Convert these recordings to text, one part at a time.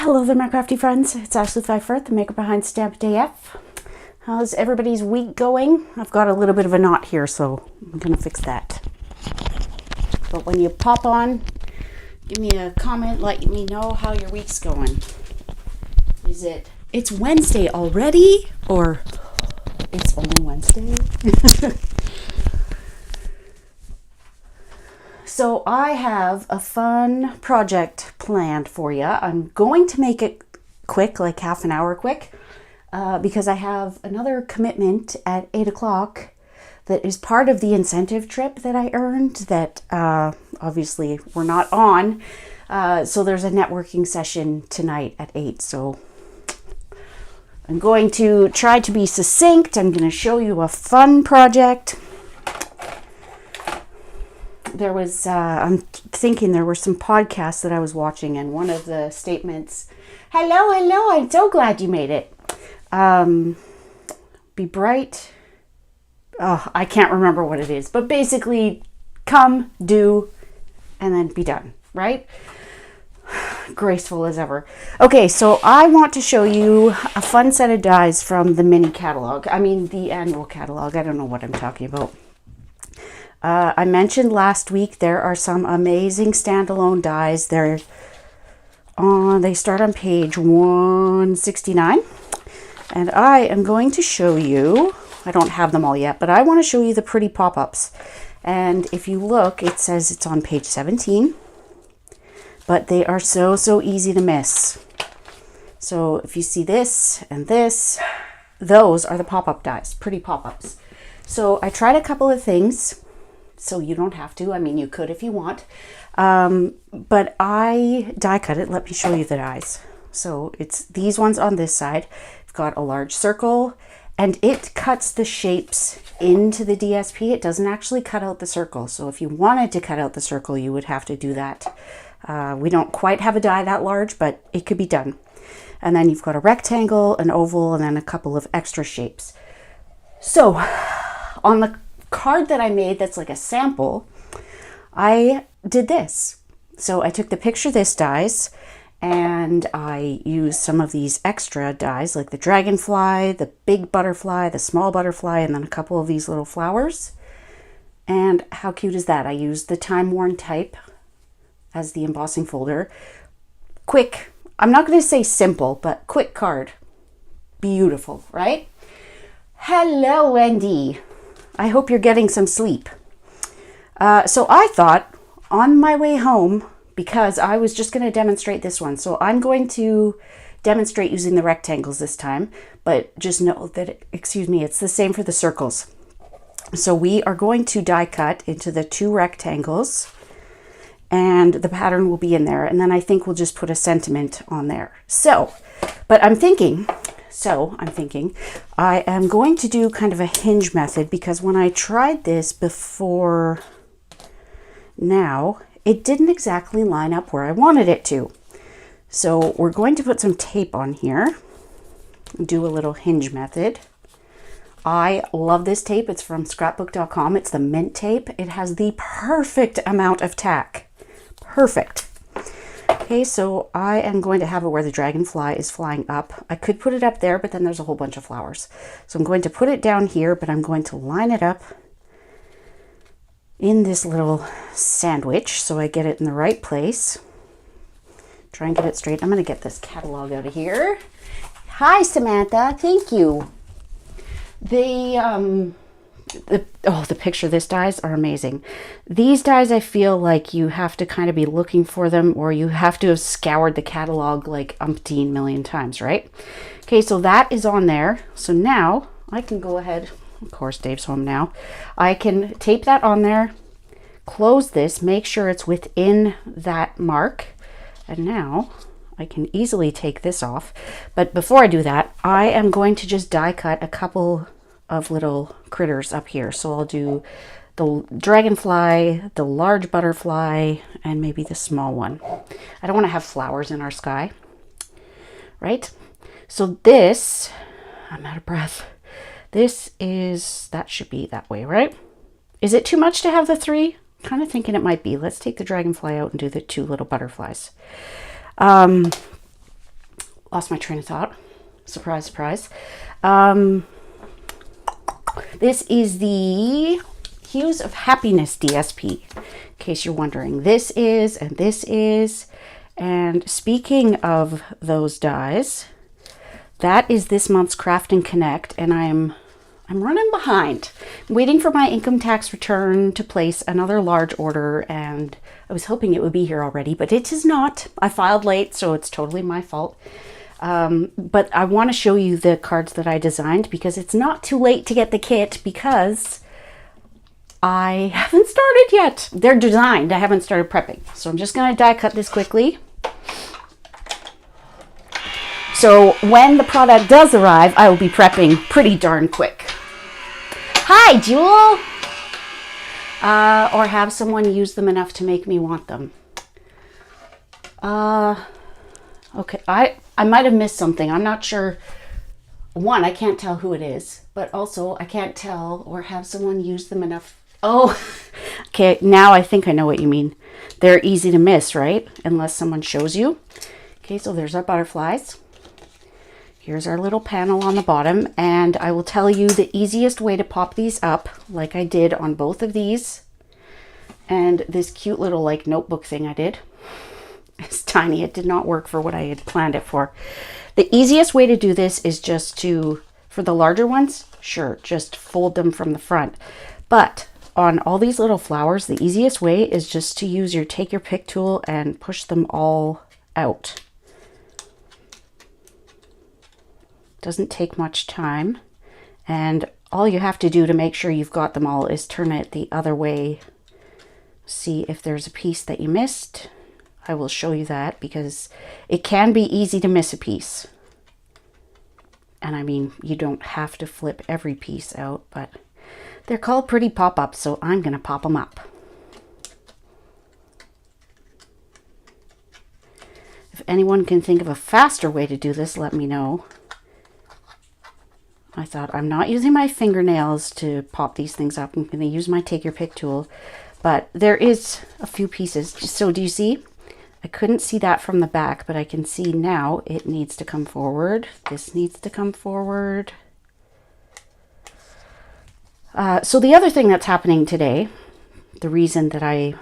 Hello there, my crafty friends. It's Ashley Pfeiffer, the maker behind Stampin Up. How's everybody's week going? I've got a little bit of a knot here, so I'm going to fix that. But when you pop on, give me a comment, let me know how your week's going. It's Wednesday already? Or it's only Wednesday? So I have a fun project planned for you. I'm going to make it quick, like half an hour quick, because I have another commitment at 8 o'clock that is part of the incentive trip that I earned that obviously we're not on. So there's a networking session tonight at 8. So I'm going to try to be succinct. I'm going to show you a fun project. I'm thinking there were some podcasts that I was watching, and one of the statements, hello, I'm so glad you made it. Be bright. Oh, I can't remember what it is, but basically come, do, and then be done, right? Graceful as ever. Okay, so I want to show you a fun set of dies from the mini catalog. The annual catalog. I don't know what I'm talking about. I mentioned last week there are some amazing standalone dies. They start on page 169, and I am going to show you, I don't have them all yet, but I want to show you the Pretty Pop-Ups. And if you look, it says it's on page 17, but they are so easy to miss. So if you see this and this, those are the pop-up dies, Pretty Pop-Ups. So I tried a couple of things. So you don't have to. You could if you want. But I die cut it. Let me show you the dies. So it's these ones on this side. I've got a large circle, and it cuts the shapes into the DSP. It doesn't actually cut out the circle. So if you wanted to cut out the circle, you would have to do that. We don't quite have a die that large, but it could be done. And then you've got a rectangle, an oval, and then a couple of extra shapes. So on the card that I made that's like a sample, I did this. So I took the picture this dies, and I used some of these extra dies like the dragonfly, the big butterfly, the small butterfly, and then a couple of these little flowers. And how cute is that? I used the time-worn type as the embossing folder. Quick, I'm not going to say simple, but quick card. Beautiful, right? Hello, Wendy. I hope you're getting some sleep. So I thought on my way home, because I was just going to demonstrate this one. So I'm going to demonstrate using the rectangles this time, but just know that, it's the same for the circles. So we are going to die cut into the two rectangles, and the pattern will be in there. And then I think we'll just put a sentiment on there. I'm thinking I am going to do kind of a hinge method, because when I tried this before now, it didn't exactly line up where I wanted it to. So we're going to put some tape on here, do a little hinge method. I love this tape. It's from scrapbook.com. It's the mint tape. It has the perfect amount of tack. Perfect. Okay, so I am going to have it where the dragonfly is flying up. I could put it up there, but then there's a whole bunch of flowers. So I'm going to put it down here, but I'm going to line it up in this little sandwich so I get it in the right place. Try and get it straight. I'm going to get this catalog out of here. Hi, Samantha. Thank you. The picture this dies are amazing. These dies, I feel like you have to kind of be looking for them, or you have to have scoured the catalog like umpteen million times, right? Okay, so that is on there. So now I can go ahead, of course Dave's home now, I can tape that on there, close this, make sure it's within that mark, and now I can easily take this off. But before I do that, I am going to just die cut a couple of little critters up here. So I'll do the dragonfly, the large butterfly, and maybe the small one. I don't want to have flowers in our sky, right? So this, I'm out of breath. That should be that way, right? Is it too much to have the three? Kind of thinking it might be. Let's take the dragonfly out and do the two little butterflies. lost my train of thought. Surprise, surprise. This is the Hues of Happiness DSP, in case you're wondering. This is, and this is. And speaking of those dies, that is this month's Craft and Connect, and I'm running behind. I'm waiting for my income tax return to place another large order, and I was hoping it would be here already, but it is not. I filed late, so it's totally my fault. But I want to show you the cards that I designed because it's not too late to get the kit because I haven't started yet. They're designed. I haven't started prepping. So I'm just going to die cut this quickly. So when the product does arrive, I will be prepping pretty darn quick. Hi, Jewel! Or have someone use them enough to make me want them. Okay, I might have missed something. I'm not sure. One, I can't tell who it is, but also I can't tell or have someone use them enough. Oh, okay, now I think I know what you mean. They're easy to miss, right? Unless someone shows you. Okay, so there's our butterflies. Here's our little panel on the bottom, and I will tell you the easiest way to pop these up, like I did on both of these, and this cute little like notebook thing I did. It's tiny. It did not work for what I had planned it for. The easiest way to do this is just to, for the larger ones, sure, just fold them from the front. But on all these little flowers, the easiest way is just to use your take your pick tool and push them all out. Doesn't take much time. And all you have to do to make sure you've got them all is turn it the other way. See if there's a piece that you missed. I will show you that because it can be easy to miss a piece. And I mean, you don't have to flip every piece out, but they're called Pretty Pop-Ups, so I'm going to pop them up. If anyone can think of a faster way to do this, let me know. I thought I'm not using my fingernails to pop these things up. I'm going to use my take your pick tool, but there is a few pieces. So do you see? I couldn't see that from the back, but I can see now it needs to come forward. This needs to come forward. So the other thing that's happening today, the reason that I've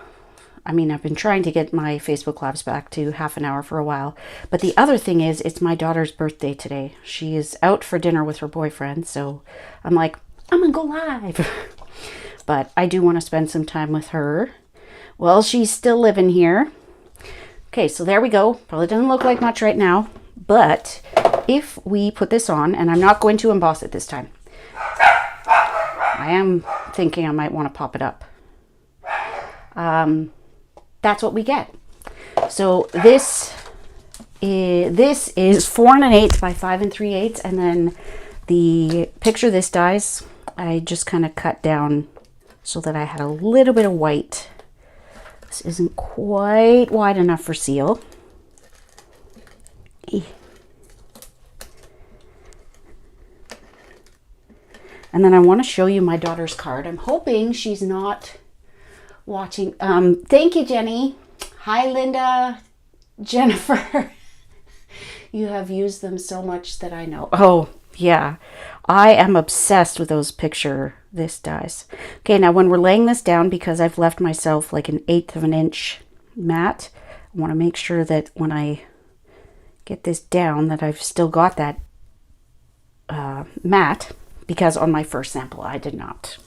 been trying to get my Facebook Lives back to half an hour for a while, but the other thing is it's my daughter's birthday today. She is out for dinner with her boyfriend, so I'm like, I'm gonna go live. But I do want to spend some time with her. Well, she's still living here. Okay, so there we go. Probably doesn't look like much right now, but if we put this on, and I'm not going to emboss it this time. I am thinking I might want to pop it up. That's what we get. So this is 4 1/8 by 5 3/8, and then the picture this dies, I just kind of cut down so that I had a little bit of white. This isn't quite wide enough for seal. And then I want to show you my daughter's card. I'm hoping she's not watching. Thank you, Jenny. Hi, Linda. Jennifer. You have used them so much that I know. Oh, yeah. I am obsessed with those this dies. Okay, now when we're laying this down, because I've left myself like 1/8 of an inch mat, I want to make sure that when I get this down that I've still got that mat, because on my first sample I did not.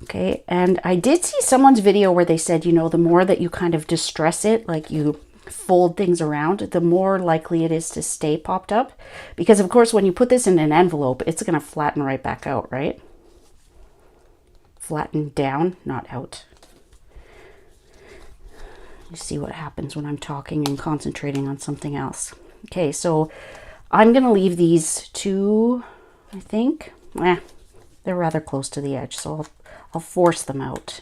Okay, and I did see someone's video where they said, you know, the more that you kind of distress it, like you fold things around, the more likely it is to stay popped up. Because of course, when you put this in an envelope, it's going to flatten right back out, right? Flatten down, not out. You see what happens when I'm talking and concentrating on something else. Okay, so I'm going to leave these two, I think. They're rather close to the edge, so I'll force them out.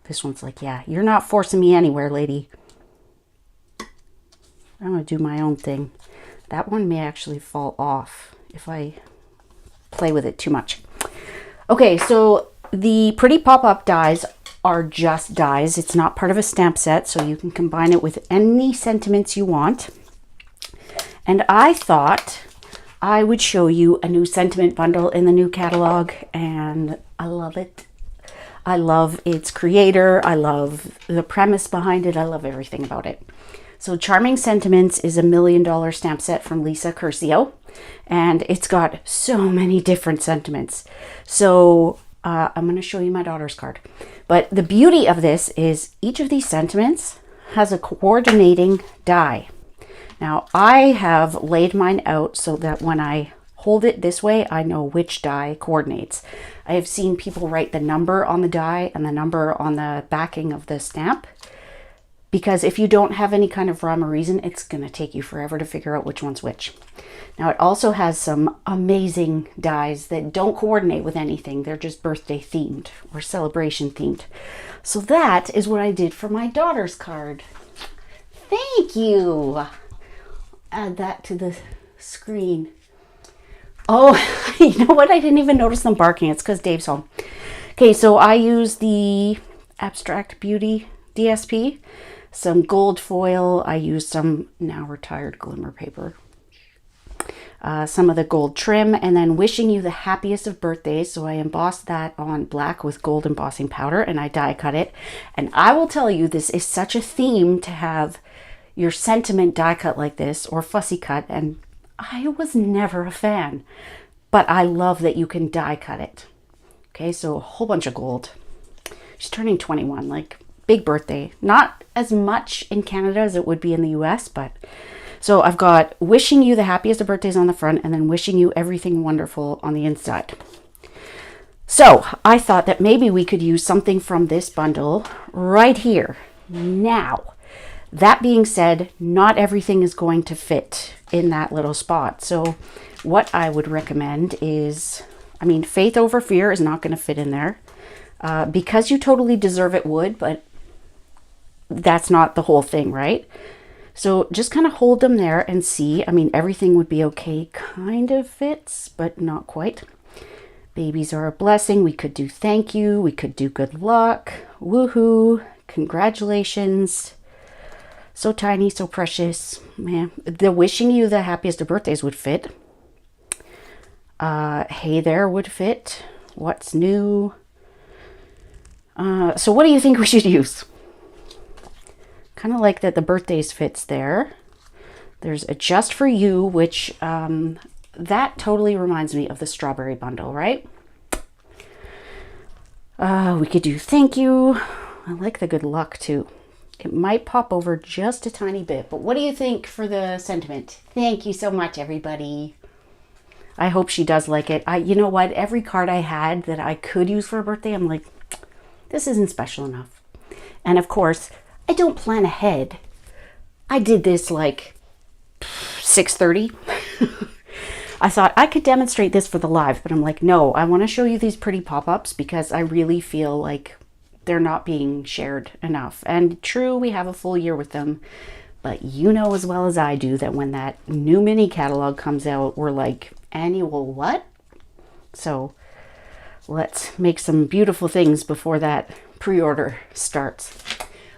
This one's like, yeah, you're not forcing me anywhere, lady. I'm going to do my own thing. That one may actually fall off if I play with it too much. Okay, so the Pretty Pop-Up dies are just dies. It's not part of a stamp set, so you can combine it with any sentiments you want. And I thought I would show you a new sentiment bundle in the new catalog, and I love it. I love its creator. I love the premise behind it. I love everything about it. So Charming Sentiments is a $1 million stamp set from Lisa Curcio, and it's got so many different sentiments. So I'm going to show you my daughter's card. But the beauty of this is each of these sentiments has a coordinating die. Now I have laid mine out so that when I hold it this way, I know which die coordinates. I have seen people write the number on the die and the number on the backing of the stamp, because if you don't have any kind of rhyme or reason, it's going to take you forever to figure out which one's which. Now it also has some amazing dies that don't coordinate with anything. They're just birthday themed or celebration themed. So that is what I did for my daughter's card. Thank you. Add that to the screen. Oh, you know what? I didn't even notice them barking. It's because Dave's home. Okay, so I use the Abstract Beauty DSP, some gold foil. I used some now retired glimmer paper, some of the gold trim, and then Wishing You the Happiest of Birthdays. So I embossed that on black with gold embossing powder, and I die cut it. And I will tell you, this is such a theme to have your sentiment die cut like this, or fussy cut, and I was never a fan, but I love that you can die cut it. Okay, so a whole bunch of gold. She's turning 21, like big birthday. Not as much in Canada as it would be in the US, but so I've got Wishing You the Happiest of Birthdays on the front, and then Wishing You Everything Wonderful on the inside. So I thought that maybe we could use something from this bundle right here now. That being said, not everything is going to fit in that little spot. So what I would recommend is, I mean, Faith Over Fear is not going to fit in there. Because You Totally Deserve It would, but that's not the whole thing, right? So just kind of hold them there and see. I mean, Everything Would Be Okay kind of fits, but not quite. Babies Are a Blessing. We could do Thank You. We could do Good Luck. Woohoo. Congratulations. So Tiny, So Precious. Man, the Wishing You the Happiest of Birthdays would fit. Hey There would fit. What's New? So what do you think we should use? Kind of like that the birthdays fits there. There's a Just For You, which that totally reminds me of the strawberry bundle, right? We could do Thank You. I like the Good Luck too. It might pop over just a tiny bit, but what do you think for the sentiment? Thank you so much, everybody. I hope she does like it. You know what? Every card I had that I could use for a birthday, I'm like, this isn't special enough. And of course, I don't plan ahead. I did this like 6:30. I thought I could demonstrate this for the live, but I'm like, no, I want to show you these pretty pop-ups because I really feel like they're not being shared enough. And true, we have a full year with them, but you know as well as I do that when that new mini catalog comes out, we're like, annual what? So let's make some beautiful things before that pre-order starts.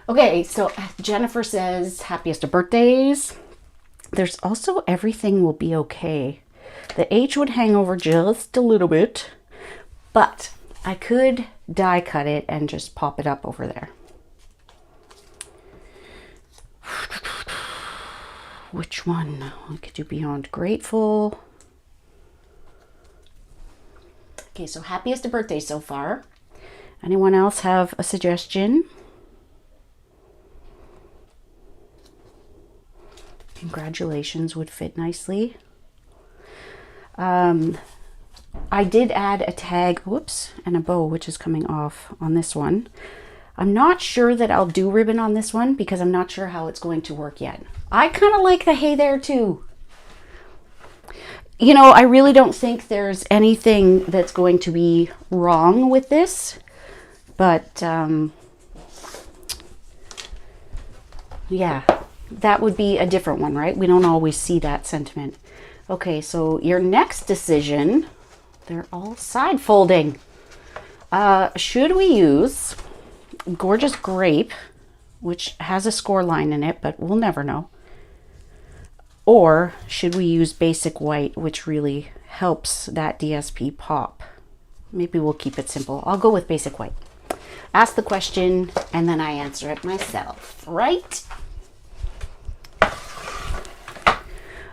Okay, so Jennifer says, happiest of birthdays. There's also Everything Will Be Okay. The H would hang over just a little bit, but I could die cut it and just pop it up over there. Which one? We could do Beyond Grateful. Okay, so happiest of birthdays so far. Anyone else have a suggestion? Congratulations would fit nicely. I did add a tag, whoops, and a bow, which is coming off on this one. I'm not sure that I'll do ribbon on this one because I'm not sure how it's going to work yet. I kind of like the Hey There too. You know, I really don't think there's anything that's going to be wrong with this, but yeah, that would be a different one, right? We don't always see that sentiment. Okay, so your next decision, they're all side folding. Should we use gorgeous grape, which has a score line in it, but we'll never know. Or should we use basic white, which really helps that DSP pop? Maybe we'll keep it simple. I'll go with basic white. Ask the question and then I answer it myself, right?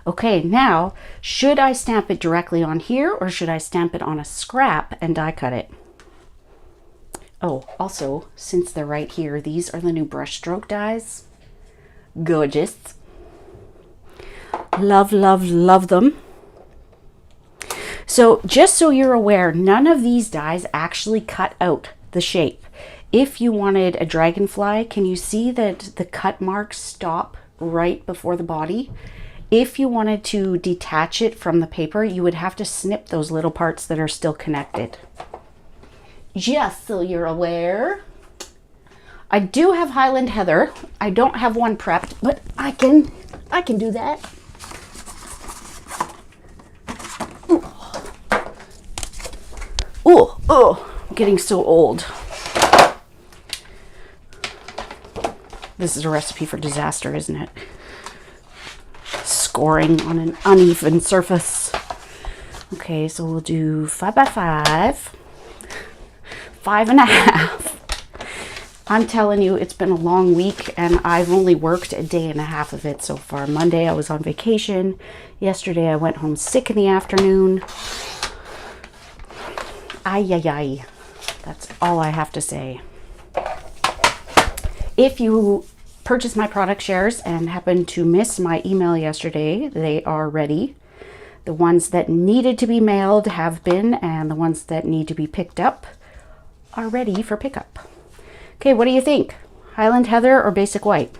Okay, now, should I stamp it directly on here or should I stamp it on a scrap and die cut it? Oh, also, since they're right here, these are the new brush stroke dies. Gorgeous. Love, love, love them. So just so you're aware, none of these dies actually cut out the shape. If you wanted a dragonfly, can you see that the cut marks stop right before the body? If you wanted to detach it from the paper, you would have to snip those little parts that are still connected. Just so you're aware. I do have Highland Heather. I don't have one prepped, but I can do that. Oh, I'm getting so old. This is a recipe for disaster, isn't it? Scoring on an uneven surface. Okay, so we'll do 5 by 5, 5.5. I'm telling you, it's been a long week and I've only worked a day and a half of it so far. Monday I was on vacation. Yesterday I went home sick in the afternoon. Ay, ay, ay. That's all I have to say. If you purchase my product shares and happen to miss my email yesterday, they are ready. The ones that needed to be mailed have been, and the ones that need to be picked up are ready for pickup. Okay, what do you think? Highland Heather or basic white?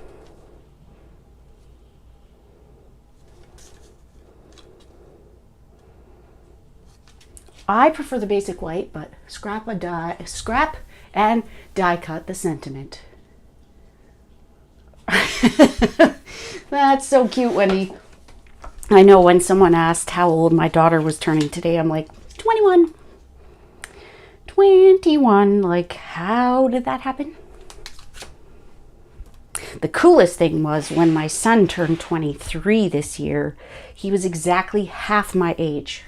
I prefer the basic white, but scrap and die cut the sentiment. That's so cute, Wendy. I know when someone asked how old my daughter was turning today, I'm like, 21. 21. Like, how did that happen? The coolest thing was when my son turned 23 this year, he was exactly half my age,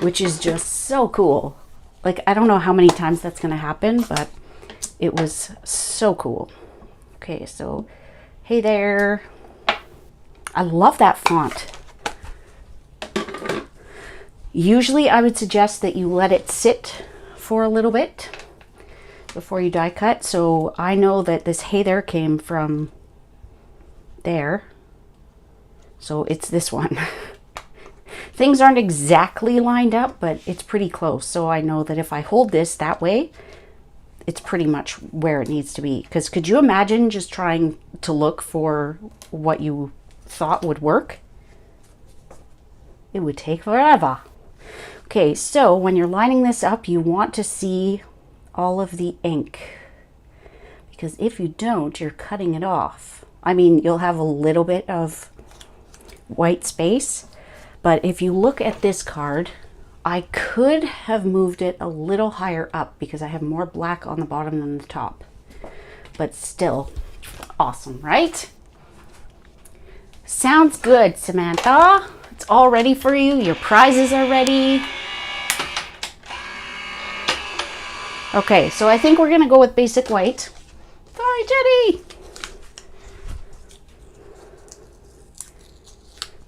which is just so cool. Like, I don't know how many times that's going to happen, but it was so cool. Okay, so, hey there. I love that font. Usually I would suggest that you let it sit for a little bit before you die cut. So I know that this hey there came from there. So it's this one. Things aren't exactly lined up, but it's pretty close. So I know that if I hold this that way, it's pretty much where it needs to be. Because could you imagine just trying to look for what you thought would work? It would take forever. Okay, so when you're lining this up, you want to see all of the ink. Because if you don't, you're cutting it off. I mean, you'll have a little bit of white space. But if you look at this card, I could have moved it a little higher up because I have more black on the bottom than the top. But still, awesome, right? Sounds good, Samantha. It's all ready for you. Your prizes are ready. Okay, so I think we're going to go with basic white. Sorry, Jenny.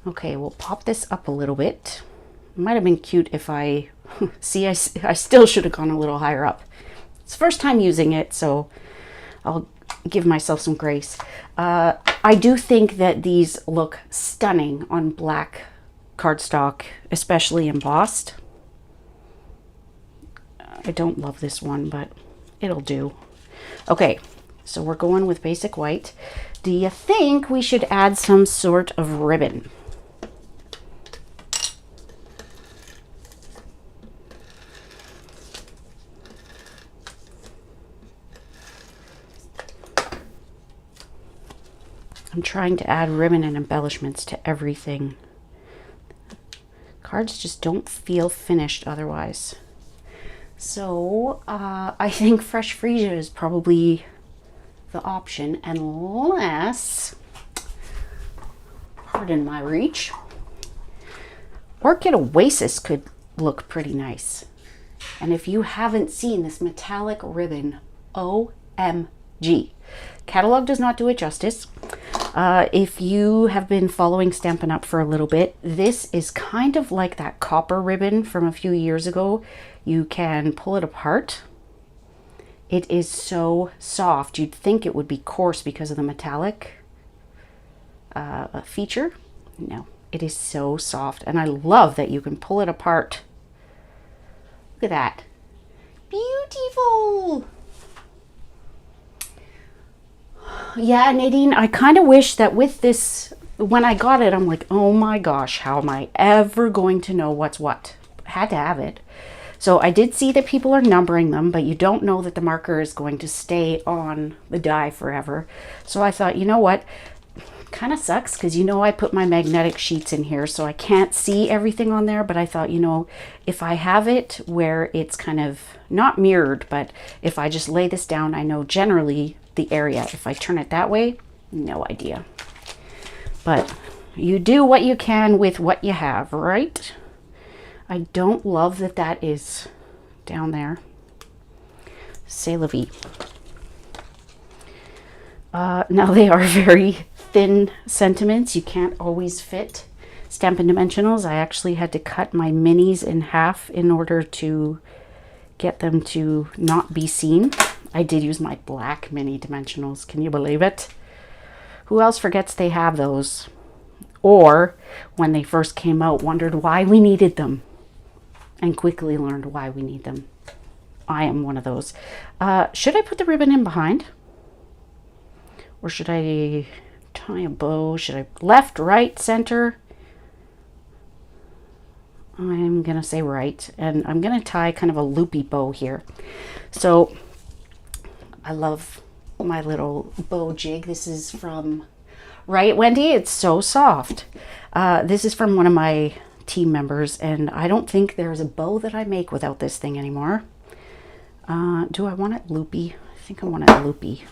Okay, we'll pop this up a little bit. It might have been cute if I... See, I still should have gone a little higher up. It's the first time using it, so I'll give myself some grace. I do think that these look stunning on black cardstock, especially embossed. I don't love this one, but it'll do. Okay, so we're going with basic white. Do you think we should add some sort of ribbon? I'm trying to add ribbon and embellishments to everything. Cards just don't feel finished otherwise. So I think fresh freesia is probably the option, unless, pardon my reach, Orchid Oasis could look pretty nice. And if you haven't seen this metallic ribbon, OMG. Catalog does not do it justice. If you have been following Stampin' Up! For a little bit, this is kind of like that copper ribbon from a few years ago. You can pull it apart. It is so soft. You'd think it would be coarse because of the metallic feature. No, it is so soft. And I love that you can pull it apart. Look at that. Beautiful. Yeah, Nadine, I kind of wish that with this, when I got it, I'm like, oh my gosh, how am I ever going to know what's what? Had to have it. So I did see that people are numbering them, but you don't know that the marker is going to stay on the die forever. So I thought, you know what? Kind of sucks because, you know, I put my magnetic sheets in here, so I can't see everything on there. But I thought, you know, if I have it where it's kind of not mirrored, but if I just lay this down, I know generally the area. If I turn it that way, no idea. But you do what you can with what you have, right? I don't love that that is down there. C'est la vie. Now they are very thin sentiments. You can't always fit Stampin' Dimensionals. I actually had to cut my minis in half in order to get them to not be seen. I did use my black mini dimensionals. Can you believe it? Who else forgets they have those? Or when they first came out, wondered why we needed them and quickly learned why we need them. I am one of those. Should I put the ribbon in behind? Or should I tie a bow? Should I left, right, center? I'm going to say right. And I'm going to tie kind of a loopy bow here. So I love my little bow jig. This is from, right, Wendy? It's so soft. This is from one of my team members, and I don't think there's a bow that I make without this thing anymore. Do I want it loopy? I think I want it loopy.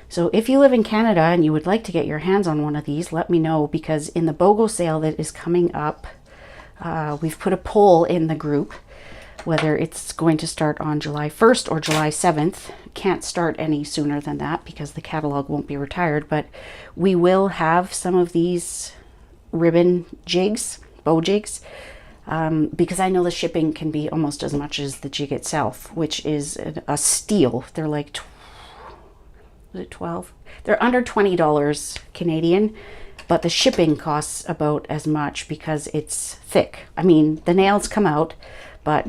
So if you live in Canada and you would like to get your hands on one of these, let me know, because in the BOGO sale that is coming up, we've put a poll in the group whether it's going to start on July 1st or July 7th. Can't start any sooner than that because the catalog won't be retired, but we will have some of these ribbon jigs, bow jigs, because I know the shipping can be almost as much as the jig itself, which is a steal. They're like, was it 12? They're under $20 Canadian, but the shipping costs about as much because it's thick. I mean, the nails come out, but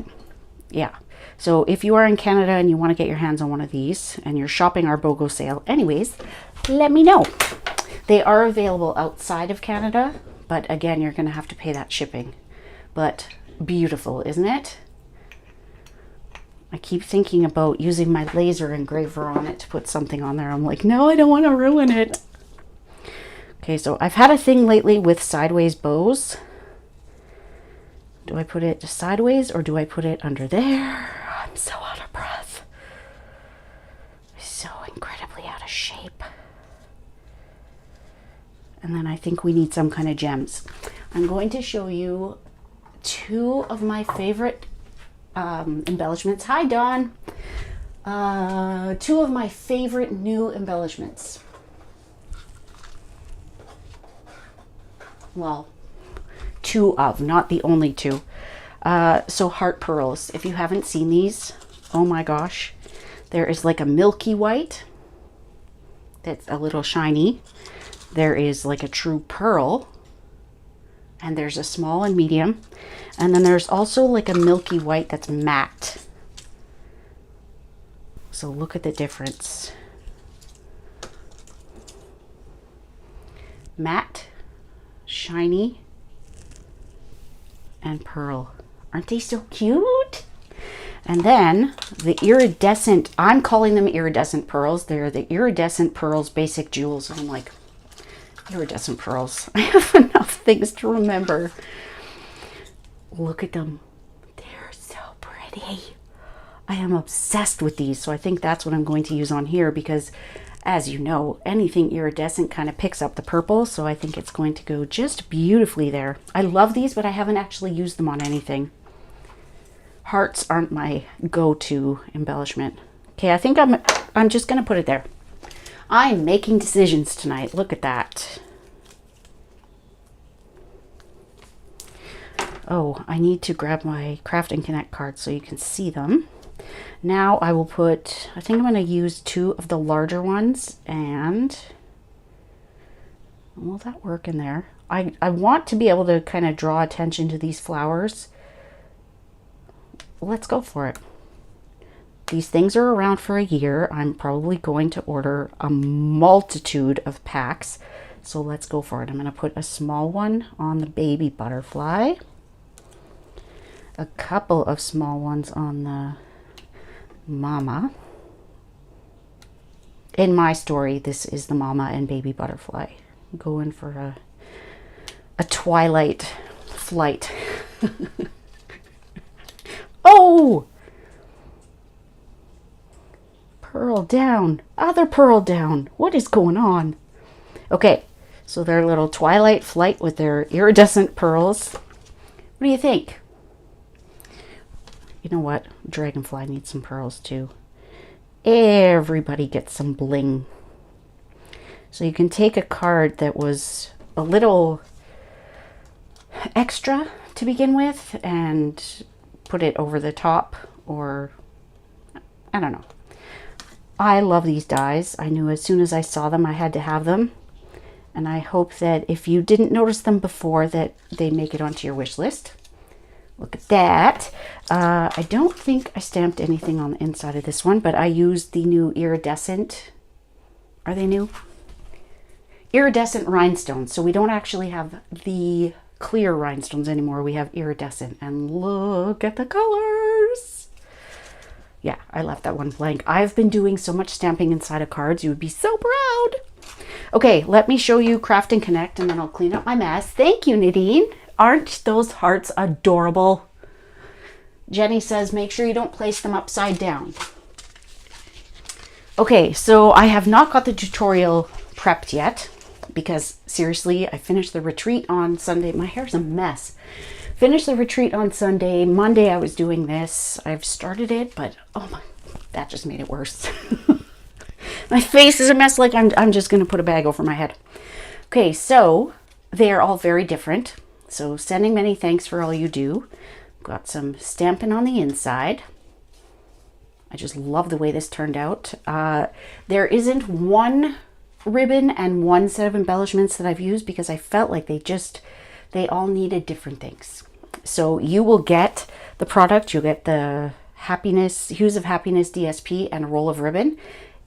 yeah. So if you are in Canada and you want to get your hands on one of these and you're shopping our BOGO sale anyways, let me know. They are available outside of Canada, but again, you're going to have to pay that shipping. But beautiful, isn't it? I keep thinking about using my laser engraver on it to put something on there. I'm like, no, I don't want to ruin it. Okay, so I've had a thing lately with sideways bows. Do I put it sideways or do I put it under there? I'm so out of breath. So incredibly out of shape. And then I think we need some kind of gems. I'm going to show you two of my favorite embellishments. Hi, Dawn. Two of my favorite new embellishments. Well, two of, not the only two. So heart pearls. If you haven't seen these, oh my gosh. There is like a milky white that's a little shiny. There is like a true pearl. And there's a small and medium. And then there's also like a milky white that's matte. So look at the difference. Matte, shiny, and pearl. Aren't they so cute? And then the iridescent, I'm calling them iridescent pearls. They're the iridescent pearls basic jewels. And I'm like, iridescent pearls. I have enough things to remember. Look at them. They're so pretty. I am obsessed with these. So I think that's what I'm going to use on here because, as you know, anything iridescent kind of picks up the purple. So I think it's going to go just beautifully there. I love these, but I haven't actually used them on anything. Hearts aren't my go-to embellishment. Okay, I think I'm just going to put it there. I'm making decisions tonight. Look at that. Oh, I need to grab my Craft and Connect cards so you can see them. Now I will put, I think I'm going to use 2 of the larger ones, and will that work in there? I want to be able to kind of draw attention to these flowers. Let's go for it. These things are around for a year. I'm probably going to order a multitude of packs. So let's go for it. I'm going to put a small one on the baby butterfly. A couple of small ones on the mama. In my story, this is the mama and baby butterfly. I'm going for a twilight flight. Oh! Pearl down. Other pearl down. What is going on? Okay, so their little twilight flight with their iridescent pearls. What do you think? You know what? Dragonfly needs some pearls too. Everybody gets some bling. So you can take a card that was a little extra to begin with and put it over the top, or I don't know. I love these dies. I knew as soon as I saw them I had to have them, and I hope that if you didn't notice them before that they make it onto your wish list. Look at that. I don't think I stamped anything on the inside of this one, but I used the new iridescent, are they new? Iridescent rhinestones. So we don't actually have the clear rhinestones anymore. We have iridescent, and look at the colors. Yeah, I left that one blank. I've been doing so much stamping inside of cards. You would be so proud. Okay, let me show you Craft and Connect, and then I'll clean up my mess. Thank you, Nadine. Aren't those hearts adorable? Jenny says, make sure you don't place them upside down. Okay, so I have not got the tutorial prepped yet because seriously, I finished the retreat on Sunday. My hair's a mess. Finished the retreat on Sunday. Monday I was doing this. I've started it, but oh my, that just made it worse. My face is a mess. Like I'm just going to put a bag over my head. Okay, so they are all very different. So sending many thanks for all you do. Got some Stampin' on the inside. I just love the way this turned out. There isn't one ribbon and one set of embellishments that I've used because I felt like they all needed different things. So you will get the product, you'll get the Hues of Happiness DSP and a roll of ribbon.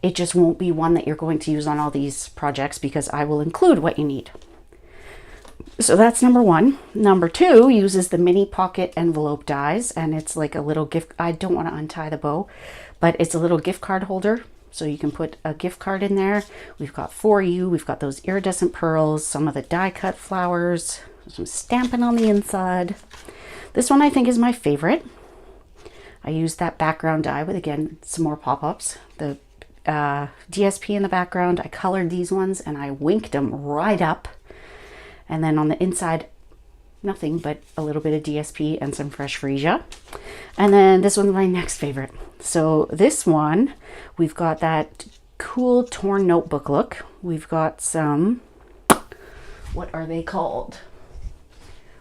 It just won't be one that you're going to use on all these projects because I will include what you need. So that's number one. Number two uses the mini pocket envelope dies, and it's like a little gift. I don't want to untie the bow, but it's a little gift card holder. So you can put a gift card in there. We've got For You, we've got those iridescent pearls, some of the die cut flowers, some Stampin' on the inside. This one I think is my favorite. I used that background die with, again, some more pop-ups. The DSP in the background, I colored these ones and I winked them right up. And then on the inside, nothing but a little bit of DSP and some fresh freesia. And then this one's my next favorite. So this one, we've got that cool torn notebook look. We've got some, what are they called?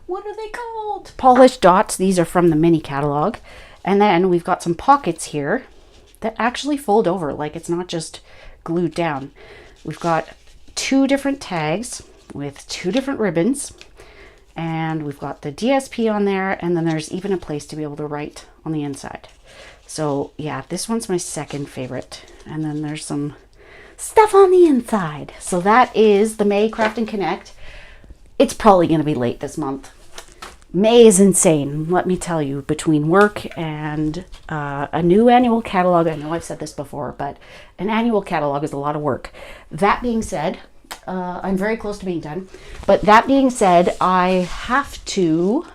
What are they called? Polished dots. These are from the mini catalog. And then we've got some pockets here that actually fold over, like it's not just glued down. We've got 2 different tags with 2 different ribbons, and we've got the DSP on there, and then there's even a place to be able to write on the inside. So yeah, this one's my second favorite. And then there's some stuff on the inside. So that is the May Craft and Connect. It's probably going to be late this month. May is insane, let me tell you, between work and a new annual catalog. I know I've said this before, but an annual catalog is a lot of work. That being said, I'm very close to being done. But that being said, I have to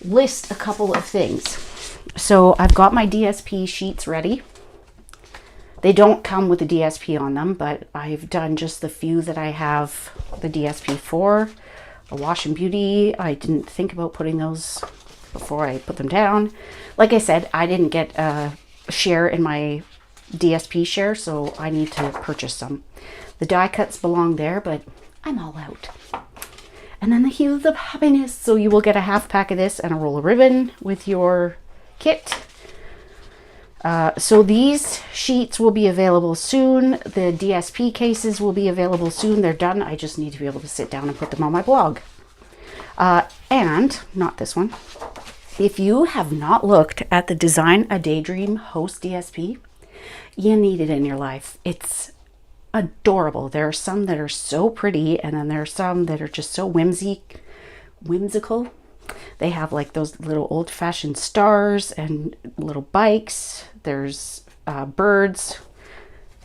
list a couple of things. So I've got my DSP sheets ready. They don't come with the DSP on them, but I've done just the few that I have the DSP for. A Wash and Beauty, I didn't think about putting those before I put them down. Like I said, I didn't get a share in my DSP share, so I need to purchase some. The die cuts belong there, but I'm all out. And then the Hues of Happiness. So you will get a half pack of this and a roll of ribbon with your kit. So these sheets will be available soon. The DSP cases will be available soon. They're done. I just need to be able to sit down and put them on my blog. And not this one. If you have not looked at the Design a Daydream Host DSP, you need it in your life. It's adorable. There are some that are so pretty, and then there are some that are just so whimsical. They have like those little old-fashioned stars and little bikes. There's birds.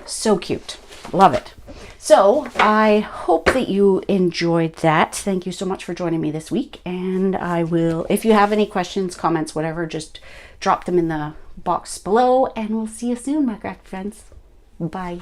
So cute. Love it. So I hope that you enjoyed that. Thank you so much for joining me this week. And I will, if you have any questions, comments, whatever, just drop them in the box below, and we'll see you soon, my craft friends. Bye.